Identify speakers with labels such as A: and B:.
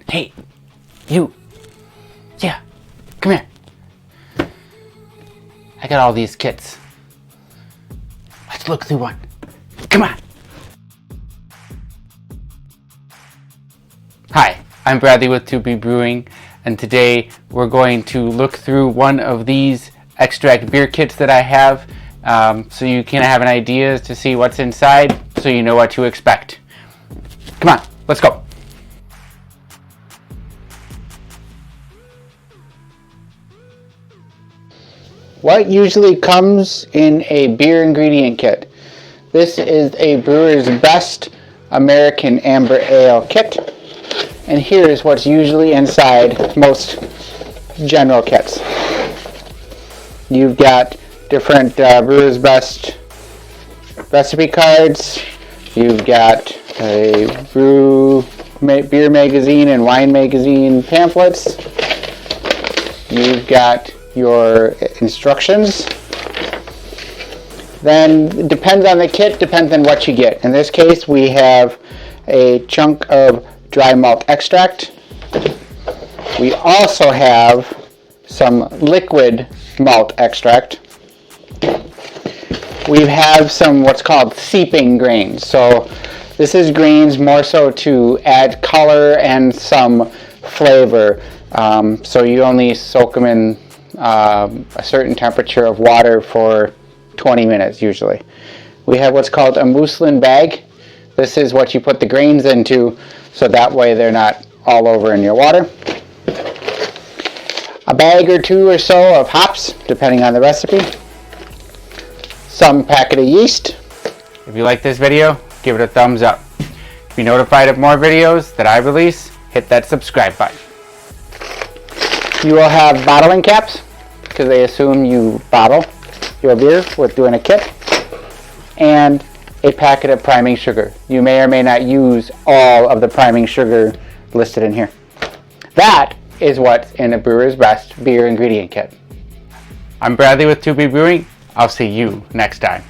A: Hey, you. Yeah, come here. I got all these kits. Let's look through one. Come on. Hi, I'm Bradley with To Be Brewing, and today we're going to look through one of these extract beer kits that I have, so you can have an idea to see what's inside, so you know what to expect. Come on, let's go. What usually comes in a beer ingredient kit? This is a Brewer's Best American Amber Ale kit. And here's what's usually inside most general kits. You've got different Brewer's Best recipe cards. You've got a beer magazine and wine magazine pamphlets. You've got your instructions. Then it depends on the kit, depends on what you get. In this case, we have a chunk of dry malt extract. We also have some liquid malt extract. We have some what's called seeping grains. So this is grains more so to add color and some flavor. So you only soak them in a certain temperature of water for 20 minutes usually. We have what's called a Muslin Bag. This is what you put the grains into, so that way they're not all over in your water. A bag or two or so of hops, depending on the recipe. Some packet of yeast. If you like this video, give it a thumbs up. To be notified of more videos that I release, hit that subscribe button. You will have bottling caps, because they assume you bottle your beer with doing a kit, and a packet of priming sugar. You may or may not use all of the priming sugar listed in here. That is what's in a Brewer's Best beer ingredient kit. I'm Bradley with To Be Brewing. I'll see you next time.